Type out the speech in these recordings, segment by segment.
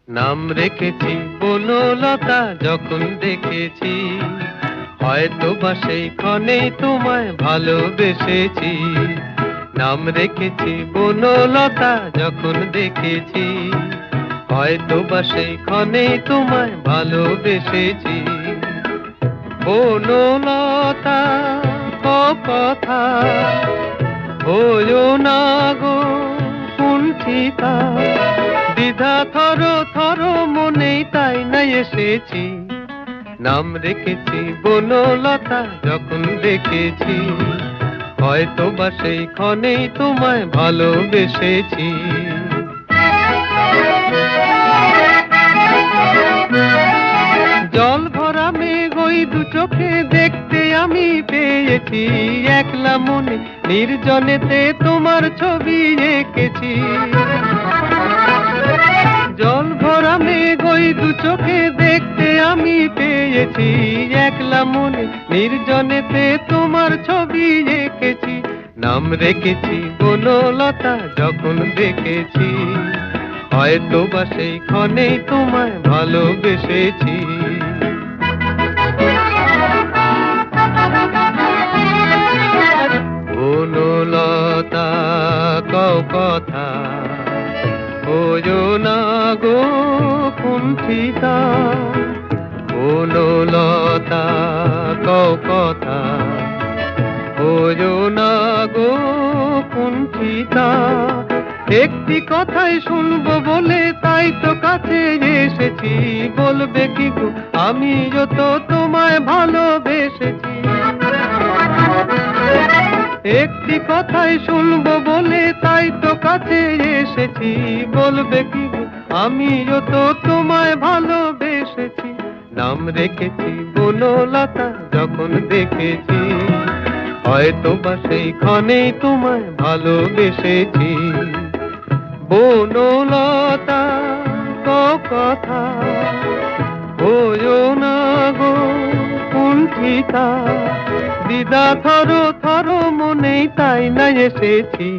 নাম রেখেছি বনলতা যখন দেখেছি, হয়তো বা সেই ক্ষণেই তোমায় ভালোবেসেছি। নাম রেখেছি বনলতা যখন দেখেছি, হয়তো বা সেই ক্ষণেই তোমায় ভালোবেসেছি। বনলতা কথা হইও না গো কুণ্ঠিতা, দ্বিধা থর থর মনেই তাই না এসেছি। নাম রেখেছি বনলতা যখন দেখেছি, হয়তো বা সেই ক্ষণেই তোমায় ভালোবেসেছি। জল ভরা মেঘ ওই দু চোখে দেখতে আমি পেয়েছি, একলা মনে নির্জনেতে তোমার ছবি এঁকেছি। জল ভরা মেঘ ওই দু চোখে দেখতে আমি পেয়েছি, একলা মনে নির্জনেতে তোমার ছবি এঁকেছি। নাম রেখেছি বনলতা যখন দেখেছি, হয়তো বা সেই ক্ষণেই তোমায় ভালোবেসেছি। বনলতা কথা হইও না গো কুণ্ঠিতা, বনলতা কথা হইও না গো কুণ্ঠিতা। একটি কথাই শুনবো বলে তাই তো কাছে এসেছি, বলবে কি গো আমিও তো তোমায় ভালোবেসেছি। একটি কথাই শুনবো বলে তাই তো কাছে এসেছি, বলবে কি গো আমিও তো তোমায় ভালোবেসেছি। নাম রেখেছি বনলতা যখন দেখেছি, হয়তো বা সেই ক্ষণেই তোমায় ভালোবেসেছি। বনলতা কথা হইও না গো কুণ্ঠিতা, দ্বিধা থর থর মনেই তাই না এসেছি।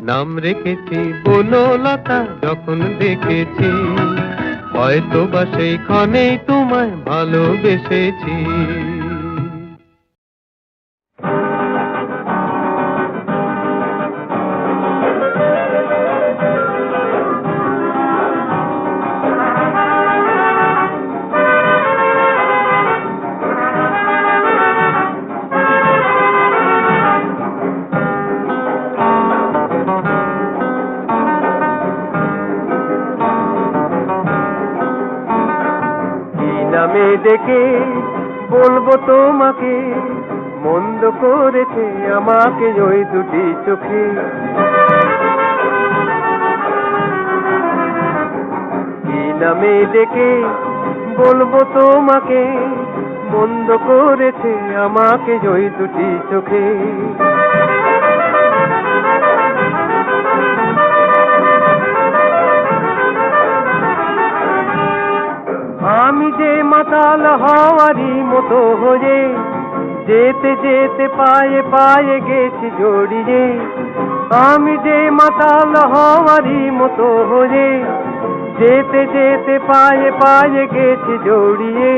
নাম রেখেছি বনলতা যখন দেখেছি, হয়তো বা সেই ক্ষণেই তোমায় ভালোবেসেছি। নামে ডেকে বলবো তোমাকে, মন্দ করেছে আমাকে ওই দুটি চোখে। কি নামে ডেকে বলবো তোমাকে, মন্দ করেছে আমাকে ওই দুটি চোখে। আমি যে মাতাল হওয়ারই মতো হয়ে, যেতে যেতে পায়ে পায়ে গেছি জড়িয়ে। আমি যে মাতাল হওয়ারই মতো হয়ে, যেতে যেতে পায়ে পায়ে গেছি জড়িয়ে।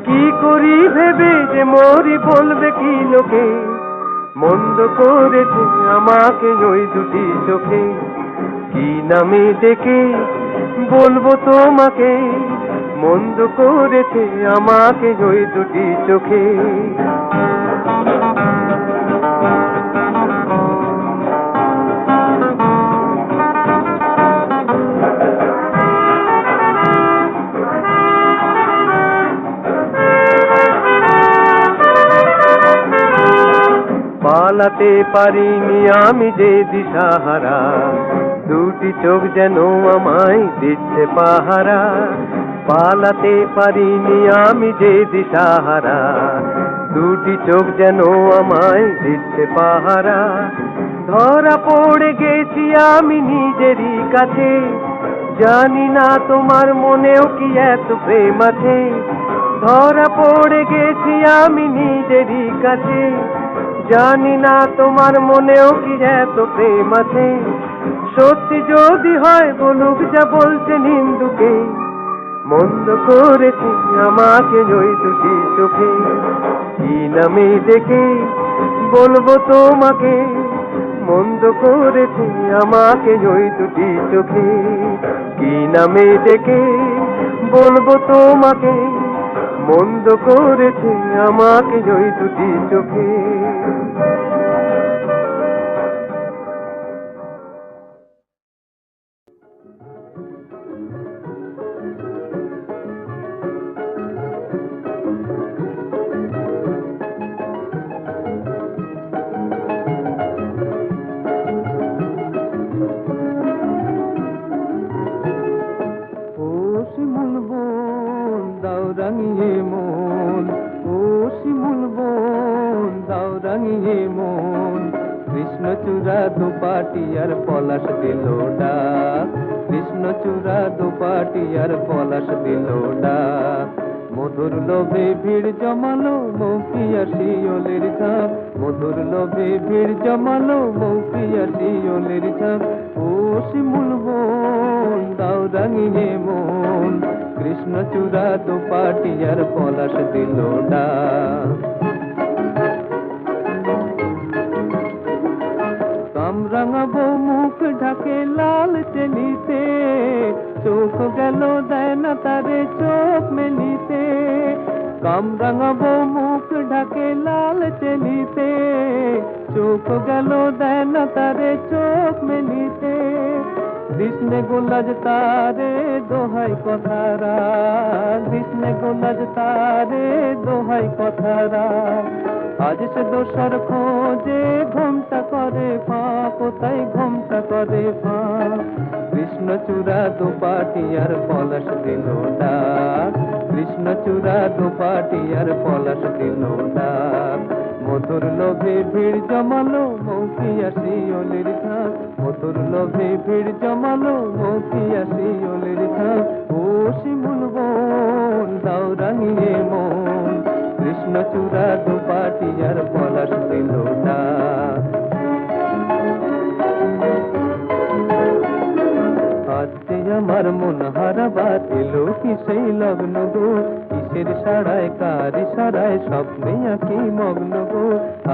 কি করি ভেবে যে মরি বলবে কি লোকে, মন্দ করেছে আমাকে ওই দুটি চোখে। কি নামে ডেকে বলবো তোমাকে, মন্দ করেছে আমাকে ওই দুটি চোখে। পালাতে পারিনি আমি যে দিশাহারা, দুটি চোখ যেন আমায় দিচ্ছে পাহারা। পালাতে পারিনি আমি যে দিশাহারা, দুটি চোখ যেন আমায় দিচ্ছে পাহারা। ধরা পড়ে গেছি আমি নিজেরই কাছে, জানি না তোমার মনেও কি এত প্রেম আছে। ধরা পড়ে গেছি আমি নিজেরই কাছে, জানি না তোমার মনেও কি এত প্রেম আছে। সত্যি যদি হয় বলুক যা বলছে নিন্দুকে, মন্দ করেছি আমাকে ওই দুটি চোখে। কি নামে ডেকে বলবো তোমাকে, মন্দ করেছি আমাকে ওই দুটি চোখে। কি নামে ডেকে বলবো তোমাকে, মন্দ করেছি আমাকে ওই দুটি চোখে। রাঙিয়ে মন, ও শিমুল বন দাও রাঙিয়ে মন। কৃষ্ণচূড়া দুপাটি আর পলাশ দিল ডাক, কৃষ্ণচূড়া দুপাটি আর পলাশ দিল ডাক। মধুর লোভে ভিড় জমালো মৌপিয়া শিওলের ঝাঁক, মধুর লোভে ভিড় জমালো মৌপিয়া শিওলের ঝাঁক। ও শিমুল বন দাও রাঙিয়ে মন, কৃষ্ণচূড়া দুপাটি আর পলাশ দিল ডাক। কামরাঙাবো মুখ ঢাকে লাল চেলিতে, চোখ গেল দেয় না তারে চোখ মেলিতে। কামরাঙাবো মুখ ঢাকে লাল চেলিতে, চোখ গেল দেয় না তারে চোখ মেলিতে। কৃষ্ণে গোলাজ তারে দোহাই কথারা, কৃষ্ণে গোলাজ তারে দোহাই কথারা। আজ সে দোষর খোঁজে ঘোমটা করে ফাঁ, কোথায় ঘোমটা করে ফাঁ। কৃষ্ণচূড়া দুপাটি আর পলাশ দিল ডাক, কৃষ্ণচূড়া দুপাটি আর পলাশ দিল ডাক। মধুর লোভে ভিড় জমালো মৌপিয়া শিওলের ঝাঁক, মধুর লোভে ভিড় জমালো মৌপিয়া শিওলের ঝাঁক। ও শিমুল বন দাও রাঙিয়ে মন, কৃষ্ণচূড়া দুপাটি আর পলাশ দিল ডাক। আজকে আমার মন হারাবার এলো কি সেই লগ্ন গো, কিসের সারায় কার ইশারায় স্বপ্নে আঁকি মগ্ন গো।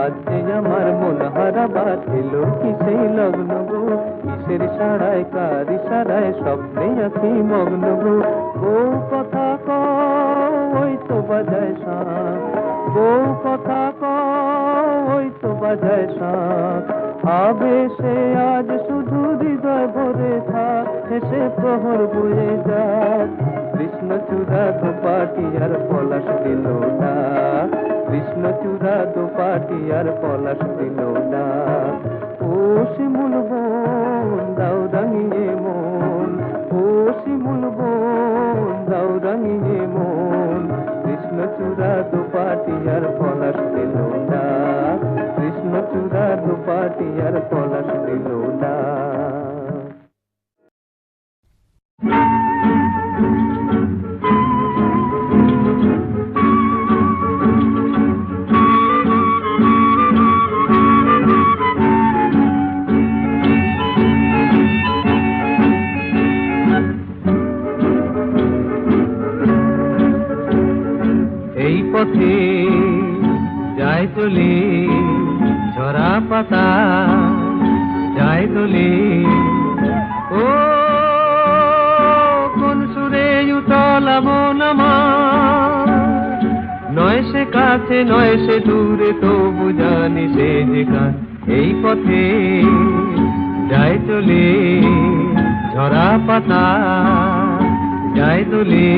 আজকে আমার মন হারাবার এলো কি সেই লগ্ন গো, কিসের সারায় কার ইশারায় স্বপ্নে আঁকি মগ্ন গো। বউ কথা কই তো বাজায় শাঁখ, বউ কথা কই তো বাজায় শাঁখ। আবেশে আজ শুধু হৃদয় ভরে থাক, হেসে প্রহর বয়ে যাক। কৃষ্ণচূড়া দুপাটি আর পলাশ দিল ডাক, কৃষ্ণচূড়া দুপাটি আর পলাশ দিল ডাক। ও শিমুল বন দাও রাঙিয়ে মন, ও শিমুল বন দাও রাঙিয়ে মন। কৃষ্ণচূড়া দুপাটি আর পলাশ দিল ডাক, কৃষ্ণচূড়া দুপাটি আর পলাশ দিল ডাক। এই পথে যায় চলে ঝরা পাতা, যায় দোলে ও কোন সুরে উতলা মন আমার। নয় সে কাছে নয় সে দূরে তবু জানি সে যেখান। এই পথে যায় চলে ঝরা পাতা, যায় দোলে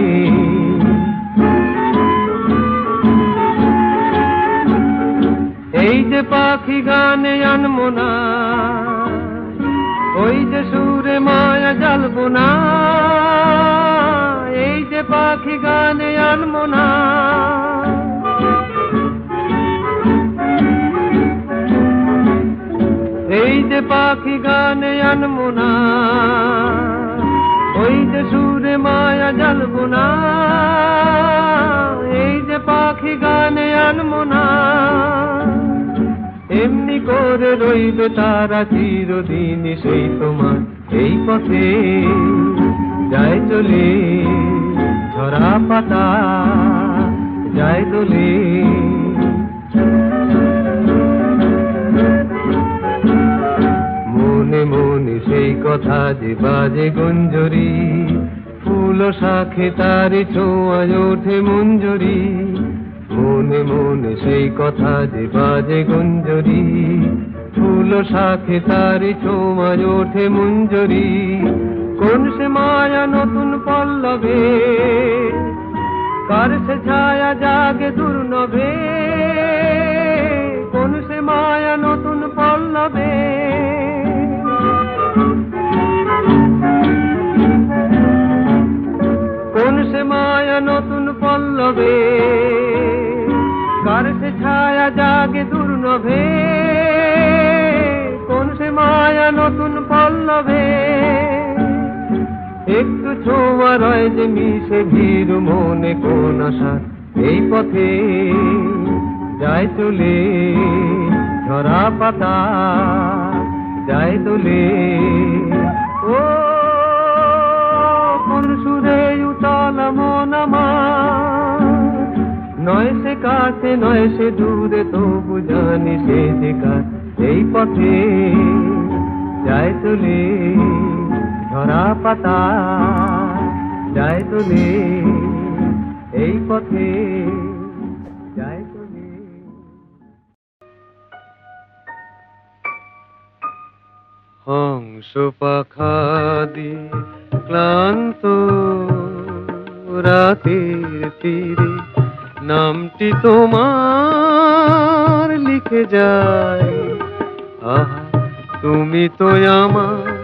এই যে পাখি গানে আনমনা, ওই যে সুরে মায়া জ্বালবো না। এই যে পাখি গানে আনমনা, এই যে পাখি গানে আনমনা। ওই যে সুরে মায়া জ্বালবো না, এই যে পাখি গানে আনমনা। এমনি করে রইবে তারা চিরদিন সেই তোমার এই পথে যায় চলে ঝরা পাতা যায় দোলে মনে মনে সেই কথা যে বাজে গুঞ্জরি ফুল শাখে তারি ছোঁয়ায় ওঠে মঞ্জরি মনে মনে সেই কথা যে বাজে গুঞ্জরি ফুল শাখে তারি ছোঁয়ায় ওঠে মঞ্জরি কোন সে মায়া নতুন পল্লবে কার সে ছায়া জাগে দুর্নভে কোন সে মায়া নতুন পল্লবে কোন সে মায়া নতুন পল্লবে কার সে ছায়া জাগে দুর্নভে কোন সে মায়া নতুন পল্লবে একটু ছোঁয়া রয় যে মিশে ভিড় মনে কোন আশা এই পথে যায় চলে ঝরা পাতা যায় দোলে ও কোন সুরে উতল মন আমার নয় সে কাছে নয় সে দূরে তবু জানি সে দেখা এই পথে যায় চলে ঝরা পাতা যায় চলে এই পথে যায় চলে হংস পাখা দিয়ে ক্লান্ত রাতের তীরে নামটি তোমার লিখে যায় আহা তুমি তো আমার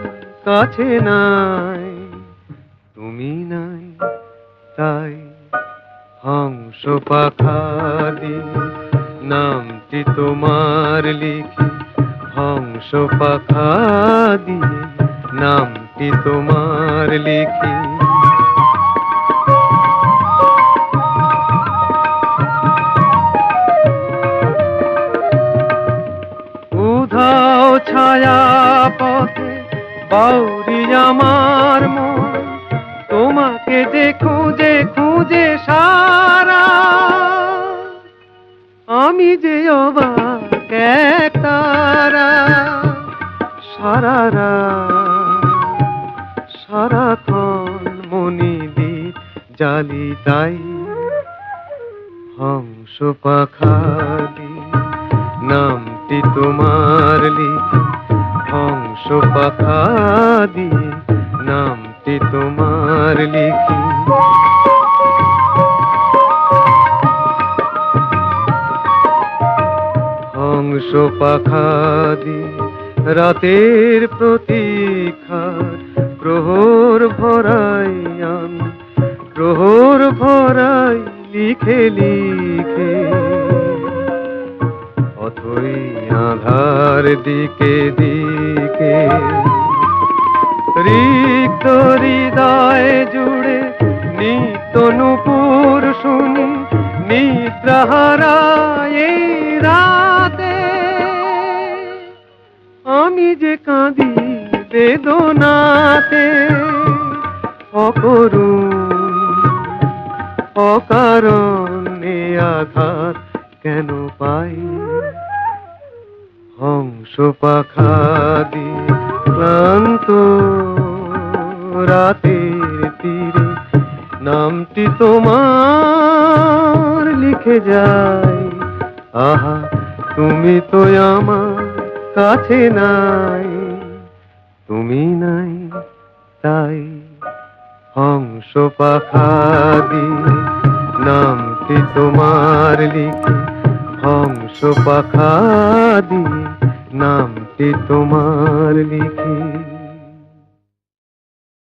কাছে নাই তুমি নাই তাই হংস পাখা দিয়ে নামটি তোমার লিখে হংস পাখা দিয়ে নামটি তোমার লিখি উধাও ছায়া পথে বাউরি আমার মন তোমাকে যে খুঁজে খুঁজে সারা আমি যে অবাক এক তারা সারা সারাক্ষণ মনি দ্বীপ জালি তাই হংস পাখা দিয়ে নামটি তোমার লিখি হংস পাখা দিয়ে নামটি তোমার লিখি হংস পাখা দিয়ে রাতের প্রতীক্ষার প্রহর ভরাই আমি প্রহর ভরাই লিখে লিখে অথই আধার দিকে দিকে রিক্ত হৃদয় জুড়ে নিত্য নূপুর শুনি নিদ্রাহারা এই রাতে আমি যে কাঁদি বেদনাতে অকরুণ অকারণে আঘাত কেন পাই হংস পাখা দিয়ে ক্লান্ত রাতের তীরে নামটি তোমার লিখে যায় আহা তুমি তো আমার কাছে নাই তুমি নাই তাই হংস পাখা দিয়ে নামটি তোমার লিখে হংস পাখা দিয়ে নামটি তোমার লিখে